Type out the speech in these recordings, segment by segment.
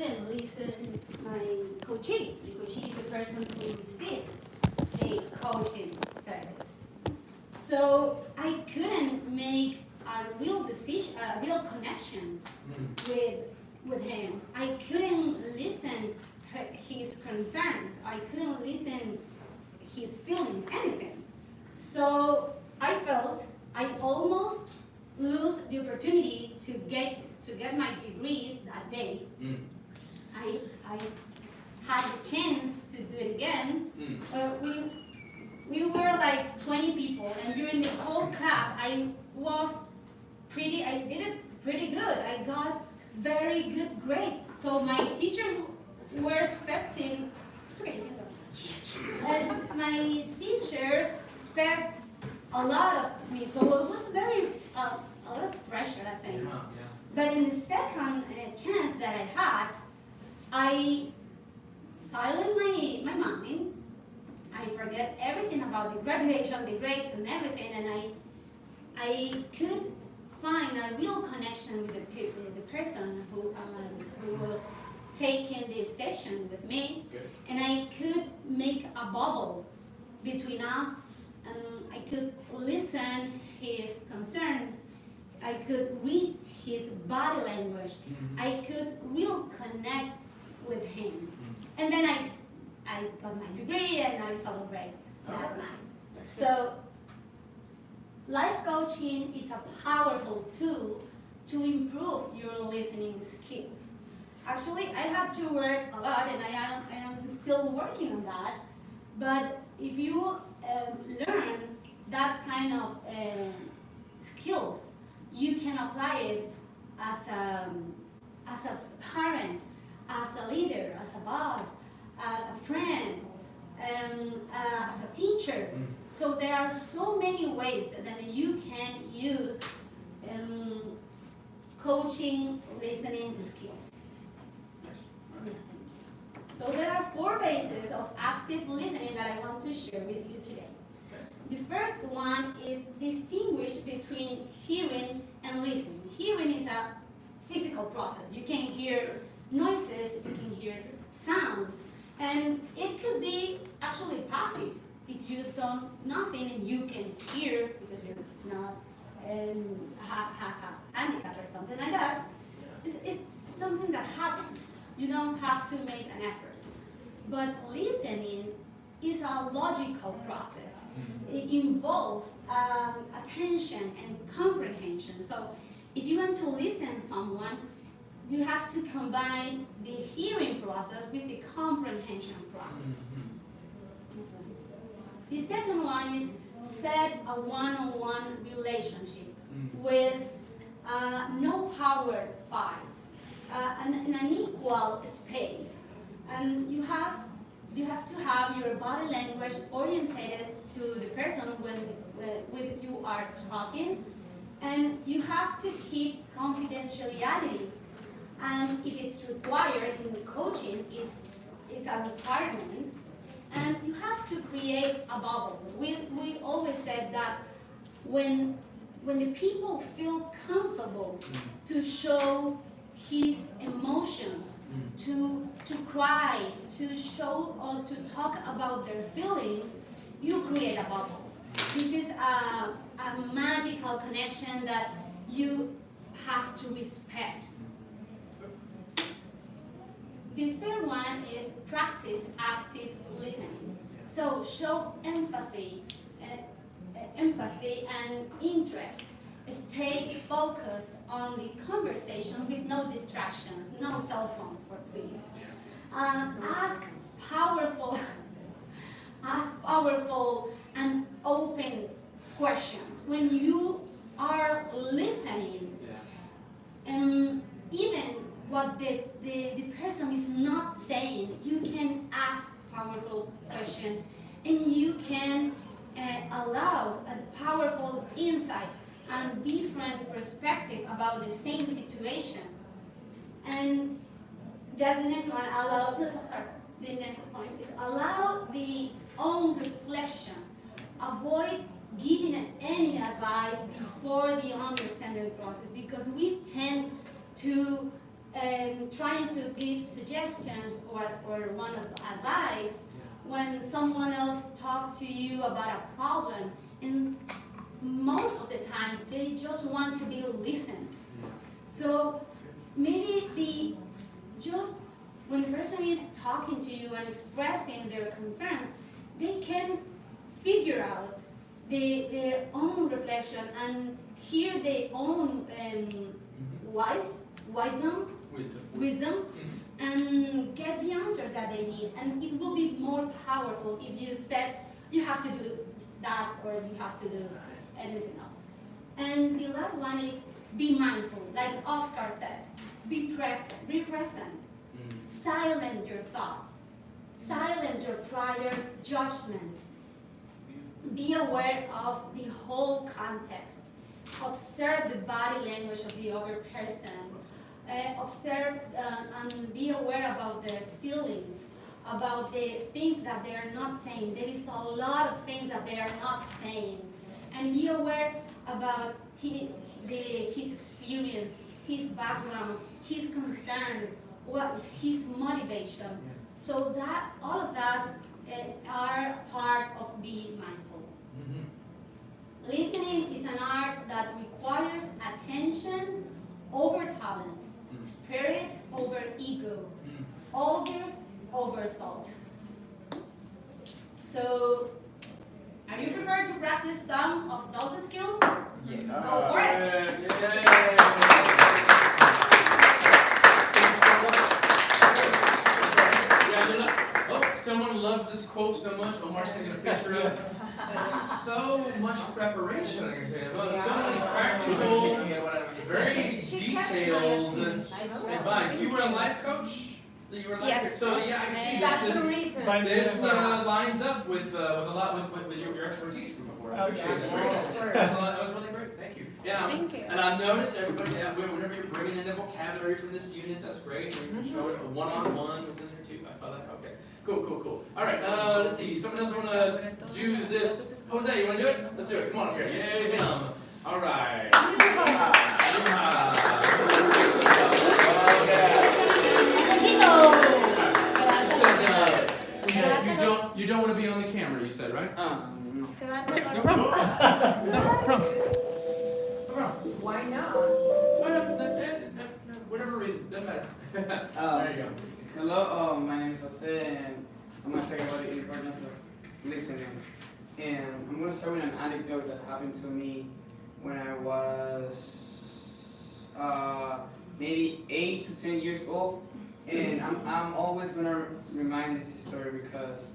couldn't listen my coachee because she's the person who received a coaching service. So I couldn't make a real decision, a real connection with him. I couldn't listen to his concerns. I couldn't listen his feelings, anything. So I felt I almost lose the opportunity to get my degree that day. I had the chance to do it again. We were like 20 people, and during the whole class, I did it pretty good. I got very good grades. So my teachers were expecting, it's okay, you can go. And my teachers expect a lot of me. So it was a lot of pressure, I think. Yeah. But in the second chance that I had, I silent my mind. I forget everything about the graduation, the grades, and everything, and I could find a real connection with the person who was taking this session with me, and I could make a bubble between us, and I could listen his concerns. I could read his body language. I could real connect with him, and then I got my degree and I celebrated that night. So life coaching is a powerful tool to improve your listening skills. Actually, I have to work a lot, and I am still working on that. But if you learn that kind of skills, you can apply it as a parent, as a leader, as a boss, as a friend, as a teacher. So there are so many ways that you can use coaching listening skills. So there are 4 bases of active listening that I want to share with you today. The first one is distinguish between hearing and listening. Hearing is a physical process. You can hear noises, you can hear sounds, and it could be actually passive. If you don't nothing and you can hear because you're not have a handicap or something like that, it's something that happens. You don't have to make an effort. But listening is a logical process. It involves attention and comprehension. So if you want to listen to someone, you have to combine the hearing process with the comprehension process. The second one is set a one-on-one relationship with no power fights, in an equal space. And you have to have your body language orientated to the person with you are talking, and you have to keep confidentiality. And if it's required in the coaching, it's a requirement. And you have to create a bubble. We always said that when the people feel comfortable to show his emotions, to cry, to show or to talk about their feelings, you create a bubble. This is a magical connection that you have to respect. The third one is practice active listening. So show empathy and interest. Stay focused on the conversation with no distractions, no cell phone, please. Ask powerful and open questions. When you are listening, even what the person is not saying, you can ask powerful questions, and you can allow a powerful insight and different perspective about the same situation. And that's the next one. The next point is allow the own reflection. Avoid giving any advice before the understanding process, because we tend to trying to give suggestions or one of advice when someone else talks to you about a problem, and most of the time they just want to be listened. So maybe just when the person is talking to you and expressing their concerns, they can figure out their own reflection and hear their own wisdom, and get the answer that they need. And it will be more powerful if you said you have to do that or you have to do anything else. And the last one is be mindful, like Oscar said. Be present. Silence your thoughts. Silence your prior judgment. Be aware of the whole context. Observe the body language of the other person. Observe and be aware about their feelings, about the things that they are not saying. There is a lot of things that they are not saying. And be aware about his experience, his background, his concern, what is his motivation. So that all of that are part of being mindful. Listening is an art that requires attention over talent, spirit over ego, others over self. So, are you prepared to practice some of those skills? Yes. Go for it. Someone loved this quote so much. Omar's taking a picture of it. So much preparation. So many practical, very detailed advice. You were a life coach. You were a life coach. So yeah, I can see That's the reason. this lines up with a lot with your expertise from before. I appreciate it. That was really great. Thank you. Yeah. Thank you. And I've noticed everybody, whenever you're bringing in the vocabulary from this unit, that's great. And you're showing a one-on-one was in there too. I saw that. Okay. Cool. All right. Let's see. Someone else want to do this? Jose, you want to do it? Let's do it. Come on up here. Yay, him. All right. You don't want to be on the camera, you said, right? No. Okay, no problem. No problem. Why not? Whatever reason, doesn't matter. There you go. Hello, my name is Jose, and I'm going to talk about the importance of listening. And I'm going to start with an anecdote that happened to me when I was maybe 8 to 10 years old. And I'm always going to remind this story because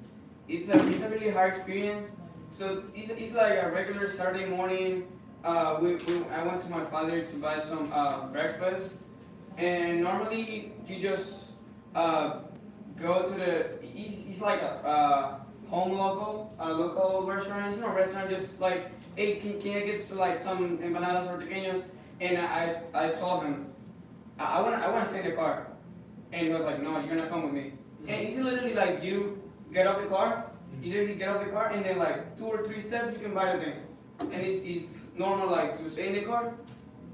it's a really hard experience. So it's like a regular Saturday morning. I went to my father to buy some breakfast, and normally you just go to the. It's like a home local restaurant. It's not a restaurant, just like, hey, can I get to like some empanadas or pequeños? And I told him I want to stay in the car, and he was like, no, you're gonna come with me. And it's literally like you get off the car, you literally get off the car, and then like 2 or 3 steps you can buy the things. And it's normal like to stay in the car,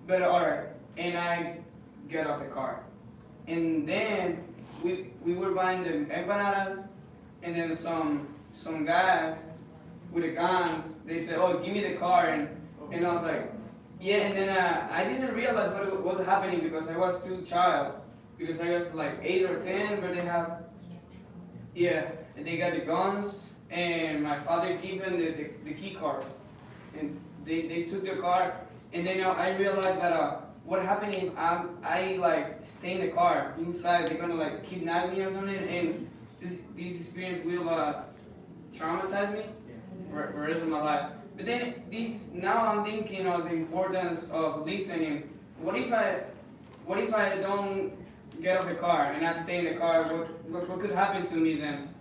but alright. And I get off the car, and then we were buying the empanadas, and then some guys with the guns, they said, oh, give me the car, and I was like, yeah. And then I didn't realize what was happening because I was still child, because I was like 8 or 10, but and they got the guns, and my father gave them the key card, and they took the car, and then I realized that what happened if I like stay in the car inside, they're gonna like kidnap me or something, and this experience will traumatize me for the rest of my life. But then now I'm thinking of the importance of listening. What if I don't get off the car and I stay in the car? What could happen to me then?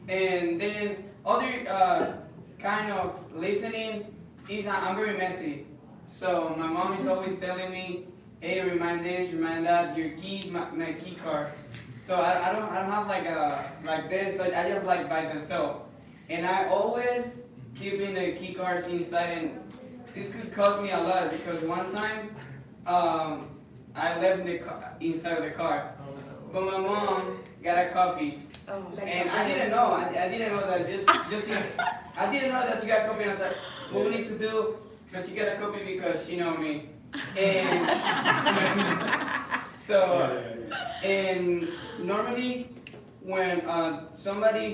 And then other kind of listening is I'm very messy. So my mom is always telling me, hey, remind this, remind that, your keys, my key card. So I don't have like this, so I just like by themselves. And I always keeping the key cards inside, and this could cost me a lot because one time I left the inside of the car. But my mom got a copy, and I didn't know. I didn't know that I didn't know that she got a copy. And I was like, what we need to do? Because she got a copy because she know me, and so and normally when somebody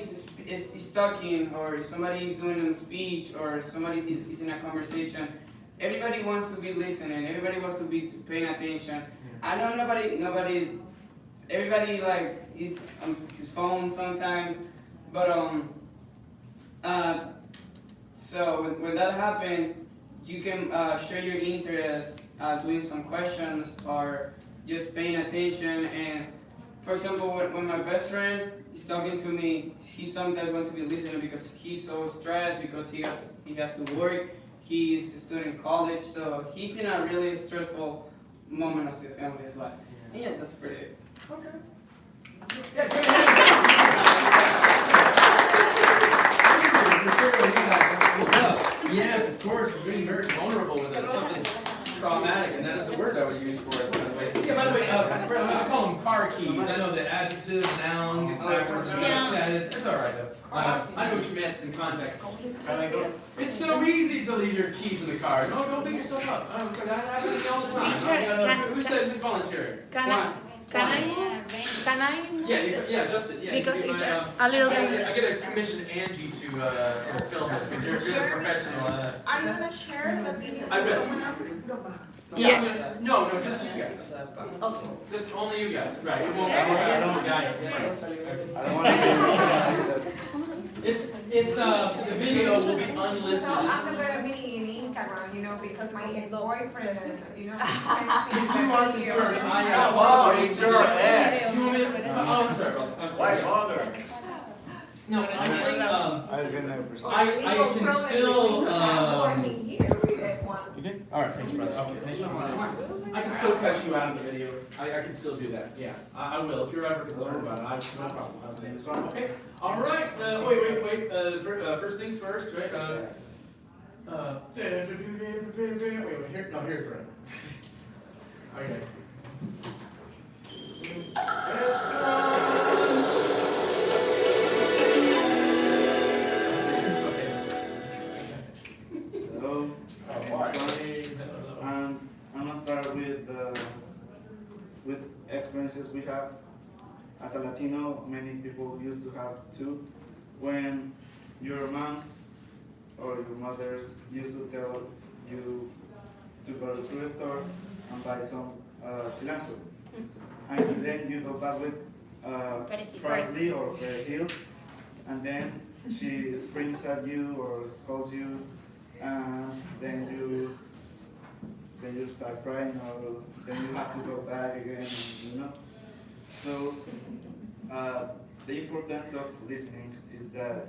is talking or somebody is doing a speech or somebody is in a conversation, everybody wants to be listening. Everybody wants to be paying attention. I know nobody. Everybody like is on his phone sometimes, but so when that happens, you can share your interest, doing some questions or just paying attention. And for example, when my best friend is talking to me, he sometimes wants to be listening because he's so stressed because he has to work. He's a student in college, so he's in a really stressful moment of his life. And yeah, that's pretty it. Okay. Yeah, go ahead. Yes, of course, being very vulnerable with something traumatic, and that is the word I would use for it, by the way. Yeah, by the way, I call them car keys. I know the adjective, noun, gets backwards. Yeah, it's all right, though. I know what you meant in context. It's so easy to leave your keys in the car. No, don't beat yourself up. That happens to me all the time. Who's volunteering? Can I move? Yeah, Justin. Yeah, Because it's a little bit. I get to commission Angie to film this because you're a professional. Are you gonna share the video I with bet. someone else? Yeah. No, just you guys. Okay. Just only you guys. Right. It won't. I don't guys. I don't want to It's the video will be unlisted. So I'm not gonna be in Instagram, you know, because my ex-boyfriend, you know, can't see If you are the video. concerned, I Come on, it's your ex. You want me to- oh, I'm sorry. I'm Why sorry. bother? No, I'm saying I've been there for I can still I'm working here with that one. You good? All right, thanks, brother. Okay, thanks for coming. I can still cut you out of the video. I can still do that. Yeah, I will. If you're ever concerned about it, no problem. I'll do this one. Okay. All right. Wait. First things first, right? Wait. Here. No, here's the right. Okay. Hello. I'm gonna start with experiences we have. As a Latino, many people used to have too. When your moms or your mothers used to tell you to go to the store and buy some cilantro, and then you go back with parsley or perejil, and then she screams at you or scolds you, and then you start crying, or then you have to go back again, you know. So the importance of listening is that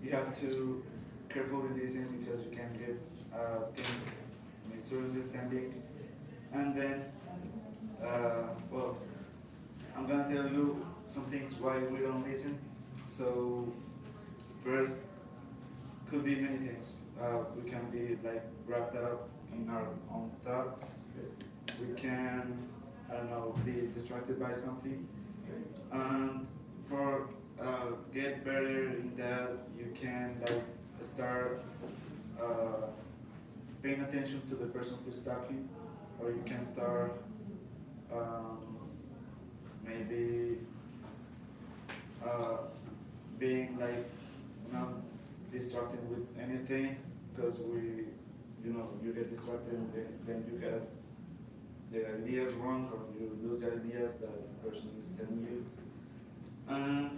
you have to carefully listen because you can get things misunderstanding, and then well, I'm gonna tell you some things why we don't listen. So first, could be many things. We can be like wrapped up in our own thoughts. We can, I don't know, be distracted by something. And for get better in that, you can like start paying attention to the person who's talking, or you can start maybe being like not distracted with anything, because you get distracted and then you get the ideas wrong, or you lose the ideas that the person is telling you. And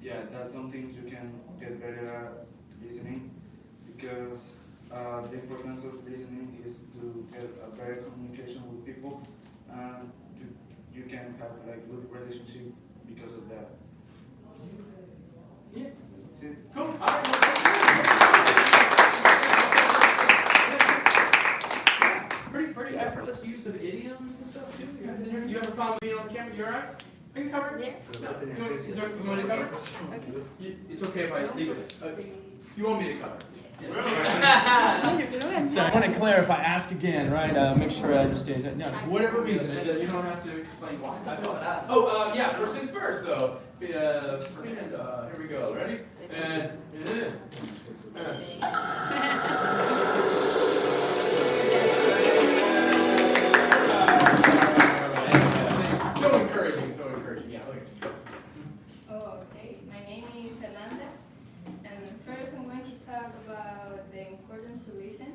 yeah, that's some things you can get better at listening, because the importance of listening is to get a better communication with people, and you can have like good relationship because of that. Yeah. That's it. Cool. All right. Pretty effortless use of idioms and stuff too. You have a problem being on camera? You all right? Are you covered? Yeah. You want me to cover? It's okay if I leave it. You want me to cover? So I want to clarify, ask again, right? Make sure I understand. No, whatever reason, you don't have to explain why. That's all. Oh, yeah, first things first, though. Here we go. Ready? And so encouraging, so encouraging. Yeah, okay. Oh, okay. My name is Fernanda, and first I'm going to talk about the importance to listen.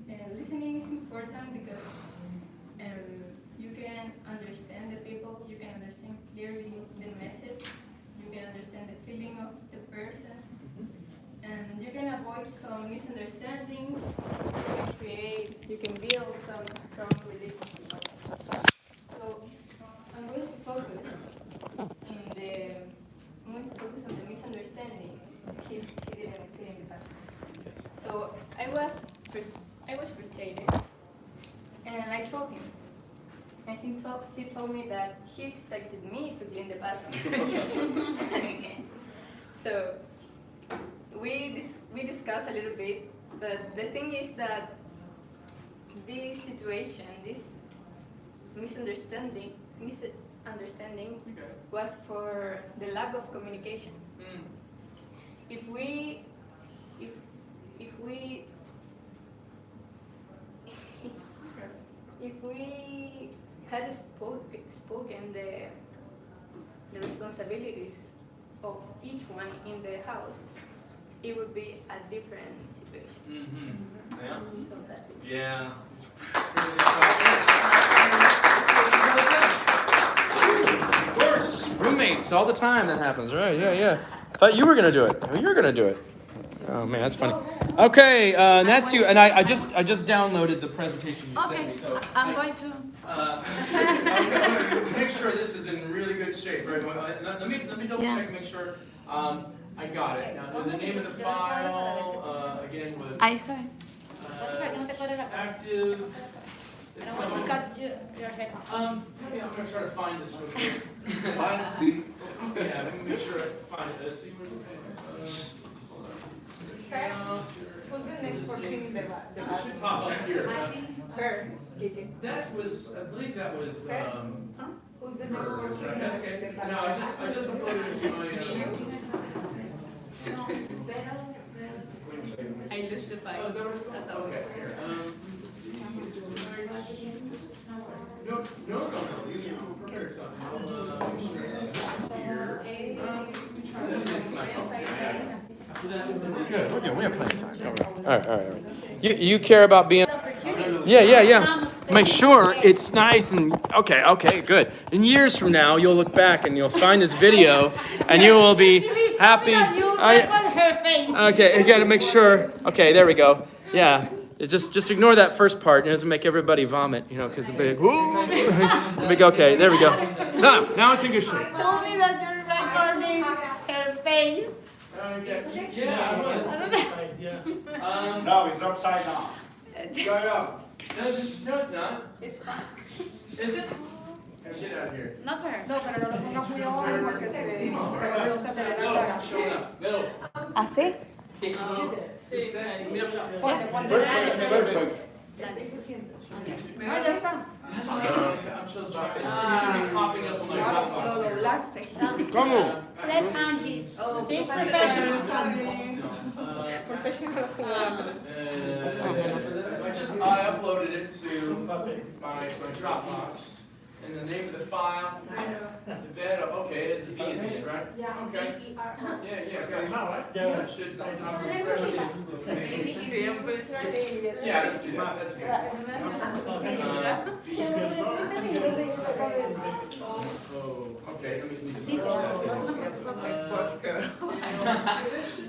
And listening is important because you can understand the people, you can understand clearly the message, you can understand the feeling of the person, and you can avoid some misunderstandings, you can build some strong relationships. So I'm going to focus on the misunderstanding he didn't explain the past. So I was frustrated, and I told him, and he told me that he expected me to clean the bathroom. So we discussed a little bit, but the thing is that this situation, this misunderstanding was for the lack of communication. If we had spoken the responsibilities of each one in the house, it would be a different situation. Yeah. So that's it. Yeah. Of course, roommates all the time. That happens, right? Yeah. I thought you were gonna do it. You were gonna do it. Oh man, that's funny. Okay, that's you. And I just downloaded the presentation you sent me. So I'm going to. okay, make sure this is in really good shape. Right? Let me double check and make sure I got it. Now, the name of the file again was Ahí está. active. I don't want to cut your head off. Yeah, I'm gonna try to find this one. Fine, see. Yeah, let me make sure I find this. Who's the next for cleaning the It bathroom? should pop up here. Her. Kiki. That was, I believe that was, Who's the next for hers, right? cleaning That's the okay. bathroom? No, I just uploaded it to my, I lose the oh, file. is that what it's called? That's all. Okay, here, let's see, it's right. No, you prepared something. I'll, make sure it's here. Let me try that with my phone. Good, we're good, we have plenty of time. All right. You care about being... Yeah. Make sure it's nice and okay, good. In years from now, you'll look back and you'll find this video, and you will be happy. Her face. Okay, you gotta make sure. Okay, there we go. Yeah, just ignore that first part. It doesn't make everybody vomit, because the big. Okay, there we go. Now it's in good shape. Told me that you're recording her face. Yeah, I was. No, it's upside down. Go. No, it's not. It's fine. Is it? Get out of here. Not for her. No, pero no lo pongas muy abajo porque se te ve la cara. ¿Así? Ponte. Perfect. No, ya está. I'm so sorry. It should be popping up on my Lo Dropbox. doblaste. ¿Cómo? Let Angie. She's professional. Professional. I uploaded it to my Dropbox. And the name of the file, the bed, okay, it is a V in the end, right? Yeah. Okay. V-E-R. Yeah, okay. Yeah, it should, I'll just refresh it. Yeah, let's do that, that's good. Okay, let me see.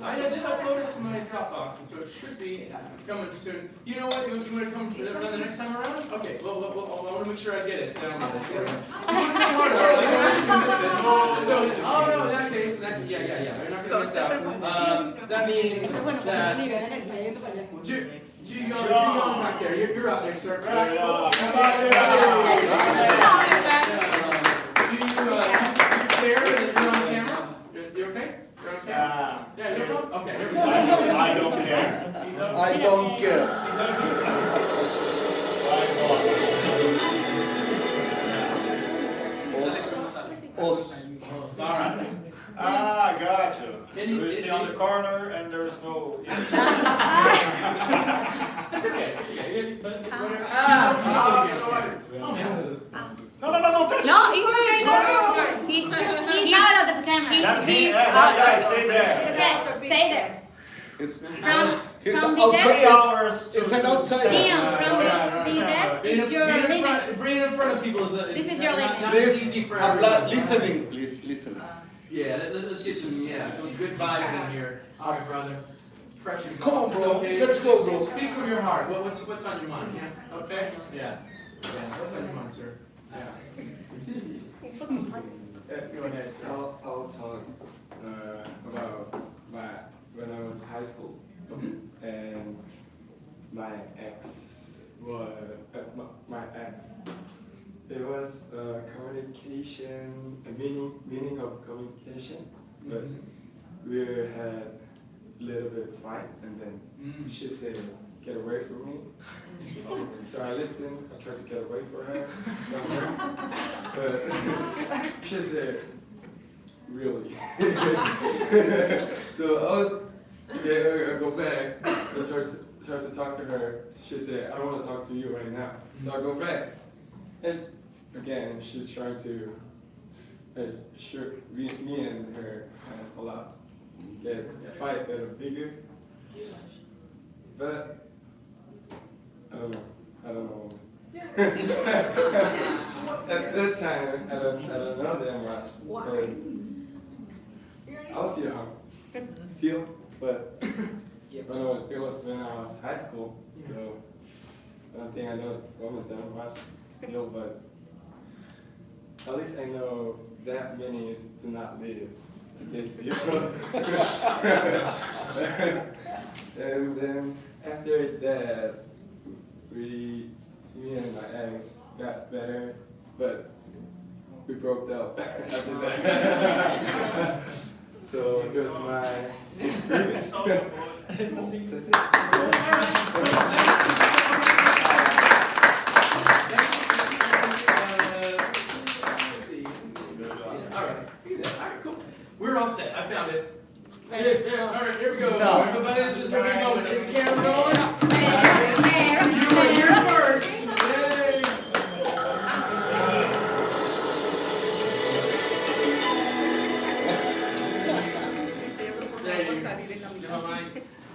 I did upload it to my Dropbox, and so it should be coming soon. You know what, you want to come around the next time around? Okay, well, I want to make sure I get it downloaded. Oh no, in that case, yeah, you're not gonna miss out. That means that Juyo's back there. You're up next, sir. Right? Do you care that it's on camera? You okay? You're on camera? Yeah, no problem. Okay. I don't care. I don't care. Os. Alright. Ah, gotcha. We're still on the corner and there's no. It's okay. It's okay. But oh man. No, touch No, it's okay. No. He's out of the camera. He's that out. guy, stay there. It's okay. Stay there. It's From he's the outside. desk. It's an outsider. Liam, from the desk is your limit. Bring it in front of people This is your limit. not Please, easy for habla, everyone. listening, please, listening. Yeah, let's get some good vibes in here. All right, brother. Pressure's Come on, off. It's bro. okay. Let's go, bro. Speak from your heart. What's on your mind? Yeah. Okay. Yeah. What's on your mind, sir? Yeah. Go ahead, sir. I'll talk about when I was high school and my ex was my ex. It was communication, a meaning of communication, but we had a little bit of fight, and then she said, "Get away from me." So I listened. I tried to get away from her, but she said, "Really?" So I was, I go back. I tried to talk to her. She said, "I don't want to talk to you right now." So I go back. And again, she's trying to, me and her has a lot, get fight that are bigger. But I don't know. At that time, I don't know that much. Because I was young, still, but it was when I was high school, so I don't think I know women that much still, but at least I know that means to not live, stay still. And then after that, me and my ex got better, but we broke up after that. So it was my experience. That's it. Alright, cool. We're all set. I found it. Yeah, alright, here we go. No. Everybody, this is where we go. Is the camera rolling?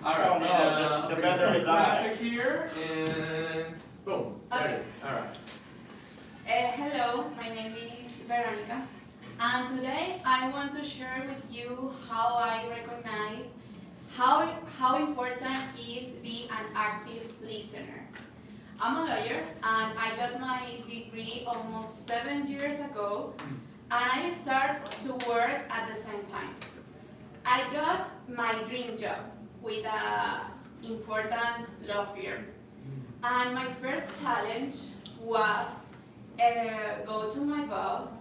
Alright, the better we die. graphic here, and boom. There it is. Alright. Hello, my name is Veronica, and today I want to share with you how I recognize how important is be an active listener. I'm a lawyer, and I got my degree almost 7 years ago, and I started to work at the same time. I got my dream job with an important law firm, and my first challenge was go to my boss,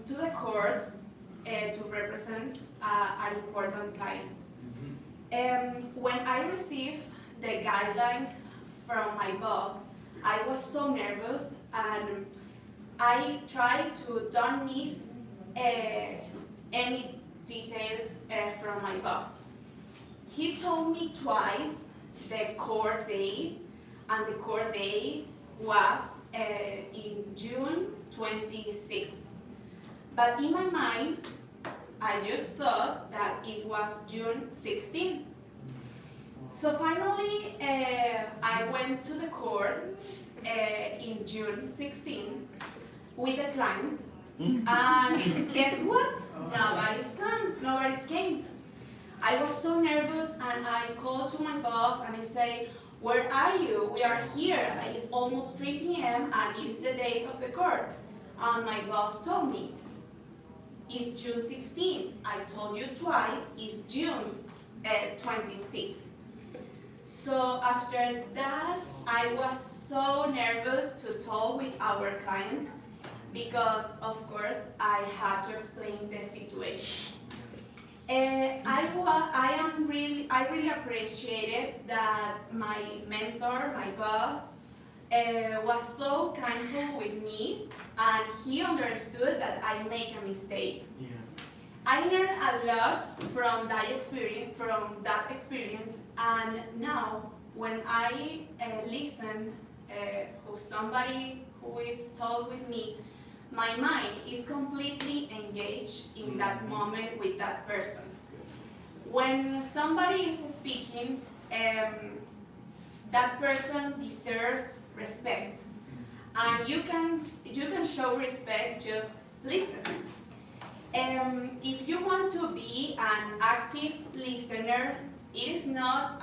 to the court to represent an important client. When I received the guidelines from my boss, I was so nervous, and I tried to don't miss any details from my boss. He told me twice the court date, and the court date was in June 26th. But in my mind, I just thought that it was June 16th. So finally, I went to the court in June 16th with a client, and guess what? Nobody's came. I was so nervous, and I called to my boss and I say, "Where are you? We are here. It's almost 3 p.m. and it's the date of the court." And my boss told me, "It's June 16. I told you twice, it's June 26. So after that, I was so nervous to talk with our client because, of course, I had to explain the situation. I really appreciated that my mentor, my boss, was so kindful with me, and he understood that I make a mistake. Yeah. I learned a lot from that experience, and now when I listen to somebody who is talk with me, my mind is completely engaged in that moment with that person. When somebody is speaking, that person deserves respect, and you can show respect, just listen. If you want to be an active listener, it is not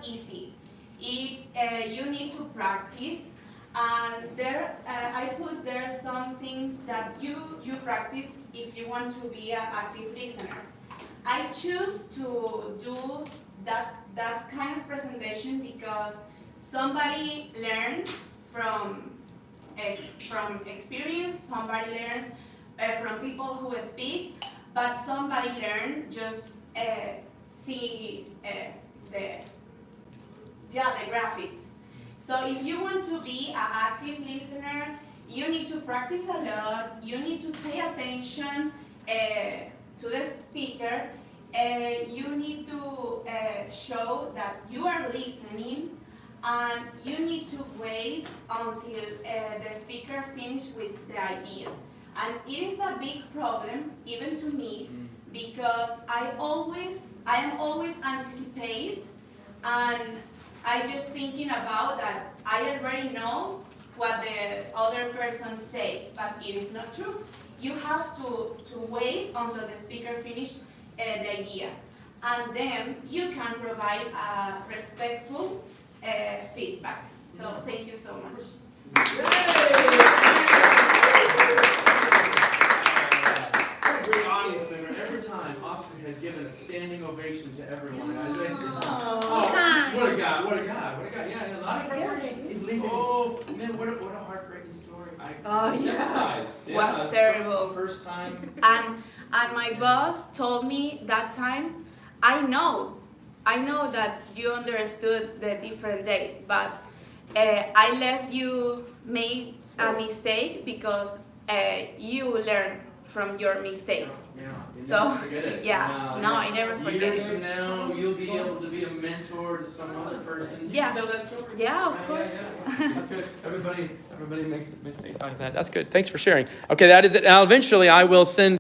easy. You need to practice, and I put there some things that you practice if you want to be an active listener. I choose to do that kind of presentation because somebody learned from experience, somebody learns from people who speak, but somebody learned just see the graphics. So if you want to be an active listener, you need to practice a lot, you need to pay attention to the speaker, you need to show that you are listening, and you need to wait until the speaker finishes with the idea. And it is a big problem, even to me, because I am always anticipate, and I just thinking about that I already know what the other person say, but it is not true. You have to wait until the speaker finish the idea, and then you can provide a respectful feedback. So thank you so much. What a great audience member. Every time Oscar has given a standing ovation to everyone. What a guy, what a guy, what a guy. Yeah, a lot of great. Oh, man, what a heartbreaking story. Sympathize. Yeah, Was terrible. First time. And my boss told me that time, I know that you understood the different day, but I let you make a mistake because you learn from your mistakes. Yeah, you So, never forget it. yeah, no, I never forget Years it. from now, you'll be able to be a mentor to some other person. You Yeah. can tell that story. Yeah, of course. Yeah. That's good. Everybody makes mistakes like that. That's good. Thanks for sharing. Okay, that is it. Now, eventually, I will send